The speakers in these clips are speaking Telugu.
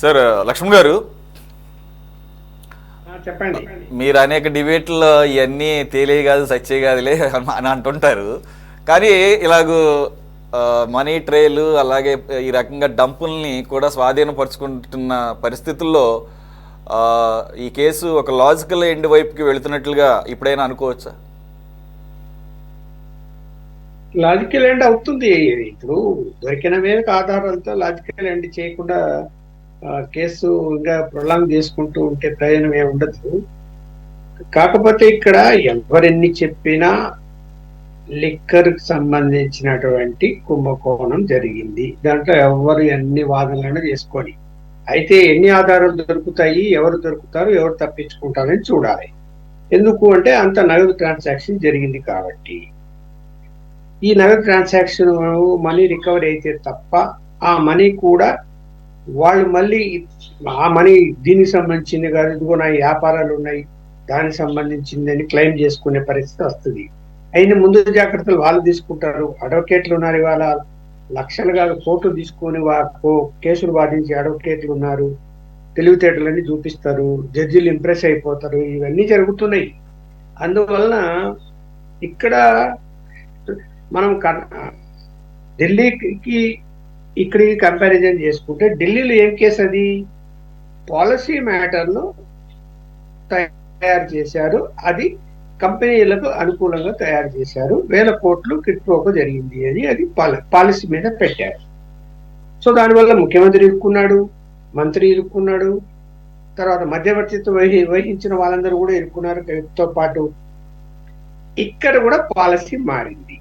సార్ లక్ష్మణ్ గారు, చెప్పండి. మీరు అనేక డిబేట్లో ఇవన్నీ తేలే కాదు సచ్చే కాదులే అని అంటుంటారు. కానీ ఇలాగూ మనీ ట్రేలు అలాగే ఈ రకంగా డంపుల్ని కూడా స్వాధీనపరుచుకుంటున్న పరిస్థితుల్లో ఆ, ఈ కేసు ఒక లాజికల్ ఎండ్ వైపుకి వెళుతున్నట్లుగా ఇప్పుడైనా అనుకోవచ్చా? లాజికల్ ఎండ్ అవుతుంది. ఇప్పుడు దొరికిన వేదిక ఆధారాలతో లాజికల్ ఎండ్ చేయకుండా కేసు ఇంకా ప్రొలాంగ్ చేసుకుంటూ ఉంటే ప్రయోజనం ఏమి ఉండదు. కాకపోతే ఇక్కడ ఎవరెన్ని చెప్పినా లిక్కర్ కి సంబంధించినటువంటి కుంభకోణం జరిగింది. దాంట్లో ఎవరు ఎన్ని వాదనలను చేసుకొని అయితే ఎన్ని ఆధారాలు దొరుకుతాయి, ఎవరు దొరుకుతారు, ఎవరు తప్పించుకుంటారని చూడాలి. ఎందుకు అంటే అంత నగదు ట్రాన్సాక్షన్ జరిగింది కాబట్టి. ఈ నగదు ట్రాన్సాక్షన్ మనీ రికవరీ అయితే తప్ప ఆ మనీ కూడా వాళ్ళు మళ్ళీ ఆ మనీ దీనికి సంబంధించింది కాదు, ఇదిగో నా వ్యాపారాలు ఉన్నాయి దానికి సంబంధించింది అని క్లెయిమ్ చేసుకునే పరిస్థితి వస్తుంది. అయిన ముందు జాగ్రత్తలు వాళ్ళు తీసుకుంటారు. అడ్వకేట్లు ఉన్నారు, ఇవాళ లక్షలు కాదు కోట్లు తీసుకొని కేసులు వాదించే అడ్వకేట్లు ఉన్నారు. తెలివితేటలన్నీ చూపిస్తారు, జడ్జిలు ఇంప్రెస్ అయిపోతారు. ఇవన్నీ జరుగుతున్నాయి. అందువలన ఇక్కడ మనం ఢిల్లీకి ఇక్కడికి కంపారిజన్ చేసుకుంటే ఢిల్లీలో ఏం కేసు అది పాలసీ మ్యాటర్ను తయారు చేశారు. అది కంపెనీలకు అనుకూలంగా తయారు చేశారు. 1000 కోట్లు కిట్ప్రోకో జరిగింది అని అది పాలసీ మీద పెట్టారు. సో దానివల్ల ముఖ్యమంత్రి ఇరుక్కున్నాడు, మంత్రి ఇరుక్కున్నాడు, తర్వాత మధ్యవర్తిత్వం వహించిన వాళ్ళందరూ కూడా ఇరుక్కున్నారు తో పాటు. ఇక్కడ కూడా పాలసీ మారింది,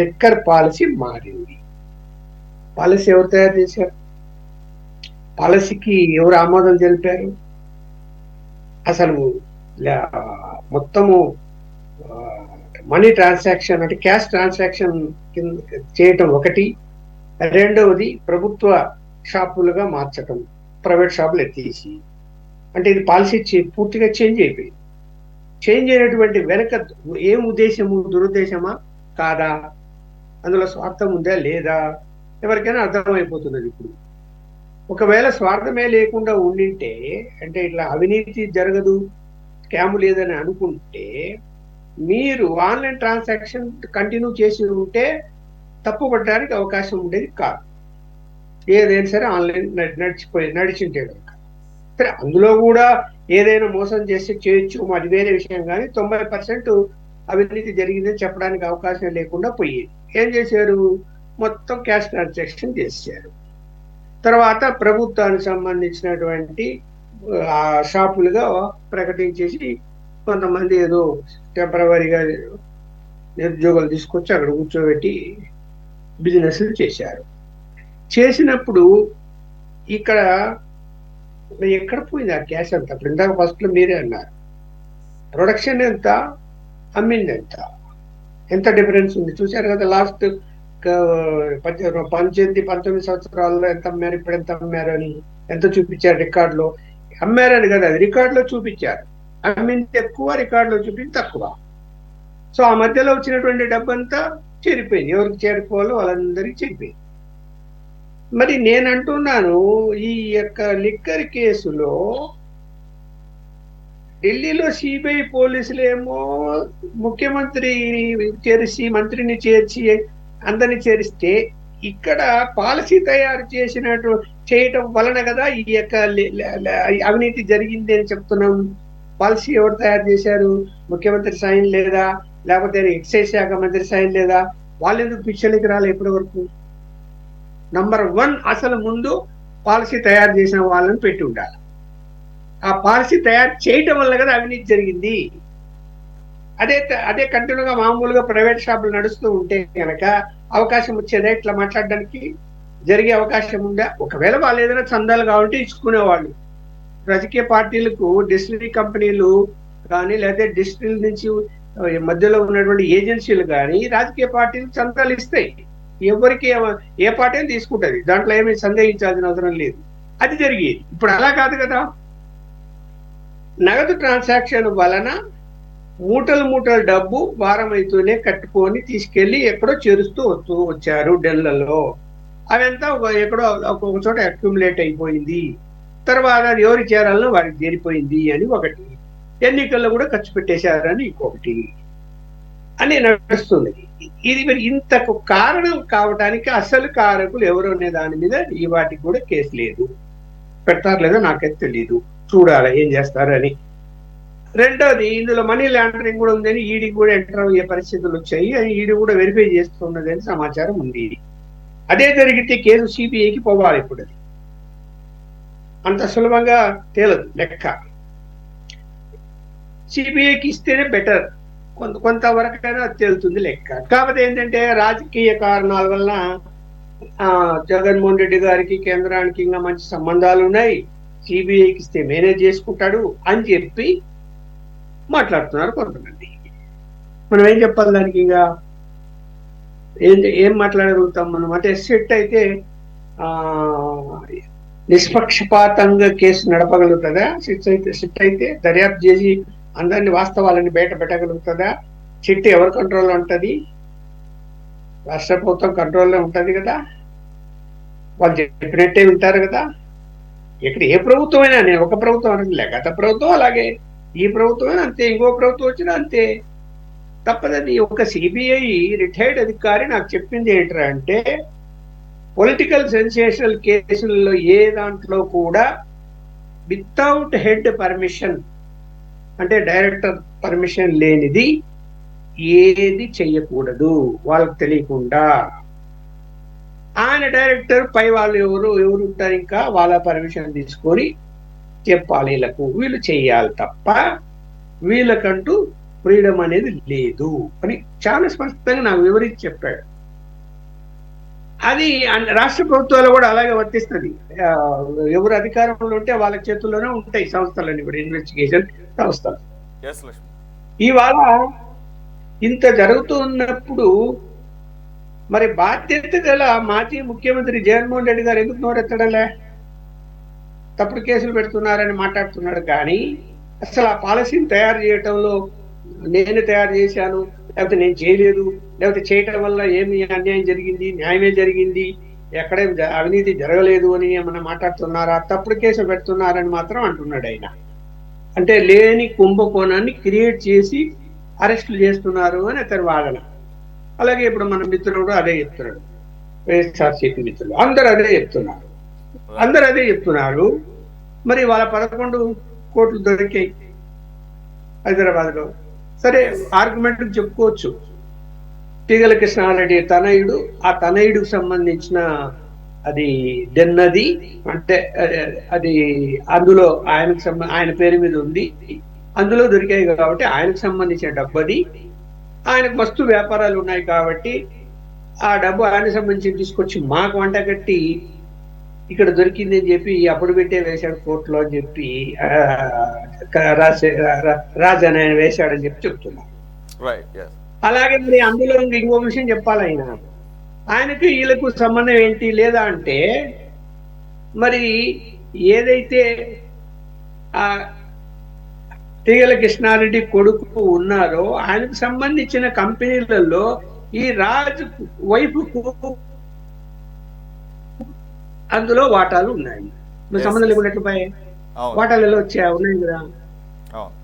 లిక్కర్ పాలసీ మారింది. పాలసీ ఎవరు తయారు చేశారు? పాలసీకి ఎవరు ఆమోదం తెలిపారు? అసలు మొత్తము మనీ ట్రాన్సాక్షన్ అంటే క్యాష్ ట్రాన్సాక్షన్ చేయటం ఒకటి, రెండవది ప్రభుత్వ షాపులుగా మార్చటం, ప్రైవేట్ షాపులు ఎత్తేసి. అంటే ఇది పాలసీ పూర్తిగా చేంజ్ అయిపోయింది. చేంజ్ అయినటువంటి వెనక ఏం ఉద్దేశము, దురుద్దేశమా కాదా, అందులో స్వార్థం ఉందా లేదా, ఎవరికైనా అర్థమైపోతున్నది. ఇప్పుడు ఒకవేళ స్వార్థమే లేకుండా ఉండింటే, అంటే ఇట్లా అవినీతి జరగదు, స్కామ్ లేదని అనుకుంటే, మీరు ఆన్లైన్ ట్రాన్సాక్షన్ కంటిన్యూ చేసి ఉంటే తప్పుపడడానికి అవకాశం ఉండేది కాదు. ఏదైనా సరే ఆన్లైన్ నడిచింటే కనుక సరే, అందులో కూడా ఏదైనా మోసం చేసి చేయొచ్చు, అది వేరే విషయం. కానీ 90% అవినీతి జరిగిందని చెప్పడానికి అవకాశం లేకుండా పోయేది. ఏం చేశారు? మొత్తం క్యాష్ ట్రాన్సాక్షన్ చేశారు. తర్వాత ప్రభుత్వానికి సంబంధించినటువంటి షాపులుగా ప్రకటించేసి కొంతమంది ఏదో టెంపరవరీగా నిరుద్యోగులు తీసుకొచ్చి అక్కడ కూర్చోబెట్టి బిజినెస్లు చేశారు. చేసినప్పుడు ఇక్కడ ఎక్కడ పోయింది ఆ క్యాష్ అంతా? అప్పుడు ఇందాక ఫస్ట్ లో మీరే అన్నారు, ప్రొడక్షన్ ఎంత, అమ్మింది ఎంత డిఫరెన్స్ ఉంది చూశారు కదా. లాస్ట్ 19 సంవత్సరాల్లో ఎంత అమ్మారు, ఇప్పుడు ఎంత అమ్మారు అని ఎంత చూపించారు రికార్డులో. అమ్మారని కదా, అది రికార్డులో చూపించారు. అమ్మింది ఎక్కువ, రికార్డులో చూపించి తక్కువ. సో ఆ మధ్యలో వచ్చినటువంటి డబ్బంతా చేరిపోయింది. ఎవరికి చేరిపోవాలో వాళ్ళందరికీ చేరిపోయింది. మరి నేను అంటున్నాను, ఈ యొక్క లిక్కర్ కేసులో ఢిల్లీలో సిబిఐ పోలీసులు ఏమో ముఖ్యమంత్రిని చేర్చి, మంత్రిని చేర్చి, అందరిని చేరిస్తే, ఇక్కడ పాలసీ తయారు చేయటం వలన కదా ఈ యొక్క అవినీతి జరిగింది అని చెప్తున్నాం. పాలసీ ఎవరు తయారు చేశారు? ముఖ్యమంత్రి సైన్ లేదా, లేకపోతే ఎక్సైజ్ శాఖ మంత్రి సైన్ లేదా? వాళ్ళు ఎందుకు పిక్చర్లకి రాలే ఇప్పటి వరకు? నంబర్ 1, అసలు ముందు పాలసీ తయారు చేసిన వాళ్ళని పెట్టి ఉండాలి. ఆ పాలసీ తయారు చేయటం వల్ల కదా అవినీతి జరిగింది. అదే కంటిన్యూగా మామూలుగా ప్రైవేట్ షాపులు నడుస్తూ ఉంటే కనుక అవకాశం వచ్చేదా ఇట్లా మాట్లాడడానికి? జరిగే అవకాశం ఉందా? ఒకవేళ వాళ్ళు ఏదైనా చందాలు కావాలంటే ఇచ్చుకునేవాళ్ళు. రాజకీయ పార్టీలకు డిస్టిలరీ కంపెనీలు కానీ, లేదా డిస్టిల్ నుంచి మధ్యలో ఉన్నటువంటి ఏజెన్సీలు కానీ రాజకీయ పార్టీలకు చందాలు ఇస్తాయి. ఎవరికి ఏ పార్టీ తీసుకుంటుంది, దాంట్లో ఏమీ సందేహించాల్సిన అవసరం లేదు. అది జరిగేది. ఇప్పుడు అలా కాదు కదా. నగదు ట్రాన్సాక్షన్ వలన మూటలు డబ్బు వారం అయితేనే కట్టుకొని తీసుకెళ్లి ఎక్కడో చేరుస్తూ వచ్చారు ఢిల్లీలో. అవంతా ఎక్కడో ఒక్కొక్క చోట అక్యుములేట్ అయిపోయింది. తర్వాత అది ఎవరు చేరాలనో వారికి చేరిపోయింది అని ఒకటి, ఎన్నికల్లో కూడా ఖర్చు పెట్టేశారని ఇంకొకటి అని నడుస్తుంది. ఇది మరి ఇంతకు కారణం కావడానికి అసలు కారకులు ఎవరు అనే దాని మీద ఈ వాటికి కూడా కేసు లేదు. పెడతారు లేదో నాకైతే తెలియదు, చూడాలి ఏం చేస్తారని. రెండోది, ఇందులో మనీ లాండరింగ్ కూడా ఉందని ఈడీ కూడా ఎంటర్ అయ్యే పరిస్థితులు వచ్చాయి. ఈడీ కూడా వెరిఫై చేస్తున్నదని సమాచారం ఉంది. అదే జరిగితే కేసు సిబిఐకి పోవాలి. ఇప్పుడు అది అంత సులభంగా తేలదు లెక్క. సిబిఐకి ఇస్తేనే బెటర్, కొంతవరకైనా తేలుతుంది లెక్క. కాకపోతే ఏంటంటే రాజకీయ కారణాల వల్ల జగన్మోహన్ రెడ్డి గారికి కేంద్రానికి ఇంకా మంచి సంబంధాలు ఉన్నాయి, సిబిఐకి ఇస్తే మేనేజ్ చేసుకుంటాడు అని చెప్పి మాట్లాడుతున్నారు కొంతమంది. మనం ఏం చెప్పాలి దానికి? ఇంకా ఏం మాట్లాడగలుగుతాం మనం? అంటే సెట్ అయితే నిష్పక్షపాతంగా కేసు నడపగలుగుతుందా? సిట్ అయితే దర్యాప్తు చేసి అందరినీ వాస్తవాలని బయట పెట్టగలుగుతుందా? సిట్ ఎవరి కంట్రోల్లో ఉంటుంది? రాష్ట్ర ప్రభుత్వం కంట్రోల్లో ఉంటుంది కదా, వాళ్ళు చెప్పినట్టే వింటారు కదా. ఇక్కడ ఏ ప్రభుత్వం అయినా, నేను ఒక ప్రభుత్వం అనట్లే, గత ప్రభుత్వం అలాగే, ఈ ప్రభుత్వం అంతే, ఇంకో ప్రభుత్వం వచ్చినా అంతే. తప్పదని ఒక సిబిఐ రిటైర్డ్ అధికారి నాకు చెప్పింది ఏంటంటే అంటే, పొలిటికల్ సెన్సేషనల్ కేసుల్లో ఏ దాంట్లో కూడా వితౌట్ హెడ్ పర్మిషన్, అంటే డైరెక్టర్ పర్మిషన్ లేనిది ఏది చెయ్యకూడదు వాళ్ళకి తెలియకుండా. ఆయన డైరెక్టర్ పై వాళ్ళు ఎవరు ఉంటారు, ఇంకా వాళ్ళ పర్మిషన్ తీసుకొని చెప్పాలి వీళ్ళకు, వీళ్ళు చెయ్యాలి తప్ప వీళ్ళకంటూ ఫ్రీడమ్ అనేది లేదు అని చాలా స్పష్టంగా నాకు వివరించి చెప్పాడు. అది రాష్ట్ర ప్రభుత్వాలు కూడా అలాగే వర్తిస్తుంది. ఎవరు అధికారంలో ఉంటే వాళ్ళ చేతుల్లోనే ఉంటాయి సంస్థలన్నీ కూడా, ఇన్వెస్టిగేషన్ సంస్థలు. ఇవాళ ఇంత జరుగుతున్నప్పుడు మరి బాధ్యత గల మాజీ ముఖ్యమంత్రి జగన్మోహన్ రెడ్డి గారు ఎందుకు నోరెత్తడలే? తప్పుడు కేసులు పెడుతున్నారని మాట్లాడుతున్నాడు, కానీ అసలు ఆ పాలసీని తయారు చేయటంలో నేను తయారు చేశాను, లేకపోతే నేను చేయలేదు, లేకపోతే చేయటం వల్ల ఏమి అన్యాయం జరిగింది, న్యాయమే జరిగింది, ఎక్కడే అవినీతి జరగలేదు అని ఏమన్నా మాట్లాడుతున్నారా? తప్పుడు కేసులు పెడుతున్నారని మాత్రం అంటున్నాడు ఆయన. అంటే లేని కుంభకోణాన్ని క్రియేట్ చేసి అరెస్టులు చేస్తున్నారు అని అతని వాదన. అలాగే ఇప్పుడు మన మిత్రుడు అదే చెప్తున్నాడు, వైఎస్ఆర్సీపీ మిత్రులు అందరూ అదే చెప్తున్నారు. మరి వాళ్ళ 11 కోట్లు దొరికాయి హైదరాబాద్ లో. సరే, ఆర్గ్యుమెంట్ చెప్పుకోవచ్చు. తీగల కృష్ణారెడ్డి తనయుడు, ఆ తనయుడికి సంబంధించిన అది డెన్నది, అంటే అది అందులో ఆయన పేరు మీద ఉంది, అందులో దొరికాయి కాబట్టి ఆయనకు సంబంధించిన డబ్బు అది. ఆయనకు మస్తు వ్యాపారాలు ఉన్నాయి కాబట్టి ఆ డబ్బు ఆయనకు సంబంధించి తీసుకొచ్చి మాకు వంట కట్టి ఇక్కడ దొరికింది అని చెప్పి అప్పుడు పెట్టే వేశాడు కోర్టులో అని చెప్పి రాజు అని ఆయన వేశాడని చెప్పి చెప్తున్నారు. అలాగే మరి అందులో ఇంకో విషయం చెప్పాలి, ఆయనకు వీళ్ళకు సంబంధం ఏంటి లేదా అంటే, మరి ఏదైతే ఆ తీగల కృష్ణారెడ్డి కొడుకు ఉన్నారో ఆయనకు సంబంధించిన కంపెనీలలో ఈ రాజు వైపుకు అందులో వాటాలు ఉన్నాయి. సంబంధం లేకుండా వాటాలు ఎలా వచ్చాయి? ఉన్నాయి కదా.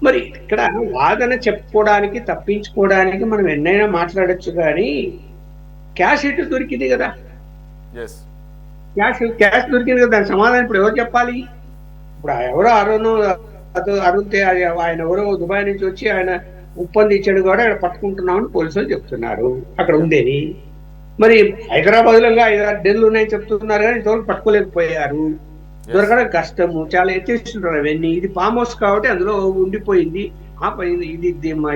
మరి ఇక్కడ వాదన చెప్పుకోవడానికి, తప్పించుకోవడానికి మనం ఎన్నైనా మాట్లాడచ్చు, కానీ క్యాష్ ఇటు దొరికింది కదా, క్యాష్ దొరికింది కదా, దాని సమాధానం ఇప్పుడు ఎవరు చెప్పాలి? ఇప్పుడు ఎవరో అరుణ్ ఆయన ఎవరో దుబాయ్ నుంచి వచ్చి ఆయన ఒప్పందించాడు కూడా ఆయన పట్టుకుంటున్నామని పోలీసులు చెప్తున్నారు అక్కడ ఉందేని. మరి హైదరాబాద్ లో 5-6 డెల్లు ఉన్నాయని చెప్తున్నారు, కానీ ఇంతవరకు పట్టుకోలేకపోయారు. దొరకడం కష్టము, చాలా ఎత్తేస్తుంటారు అవన్నీ. ఇది ఫామ్ హౌస్ కాబట్టి అందులో ఉండిపోయింది, ఇది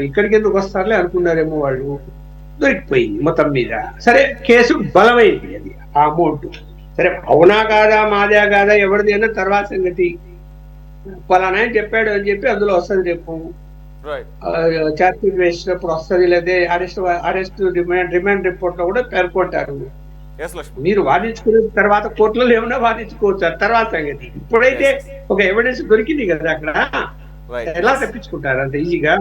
ఇక్కడికి ఎందుకు వస్తారులే అనుకున్నారేమో వాళ్ళు. దొరికిపోయింది మొత్తం మీద. సరే, కేసు బలమైంది, అది ఆ అమౌంట్. సరే, అవునా కాదా, మాదా కాదా, ఎవరిది అయినా తర్వాత సంగతి. పలానా అని చెప్పాడు అని చెప్పి అందులో వస్తుంది, రేపు ఛార్జ్ షీట్ వేసినప్పుడు వస్తుంది, లేదా అరెస్ట్ రిమాండ్ రిపోర్ట్ లో కూడా పేర్కొంటారు. మీరు వాదించుకున్న తర్వాత కోర్టులో ఏమన్నా వాదించుకోవచ్చు, తర్వాత సంగతి. ఇప్పుడైతే ఒక ఎవిడెన్స్ దొరికింది కదా అక్కడ, ఎలా తప్పించుకుంటారు అంత ఈజీగా?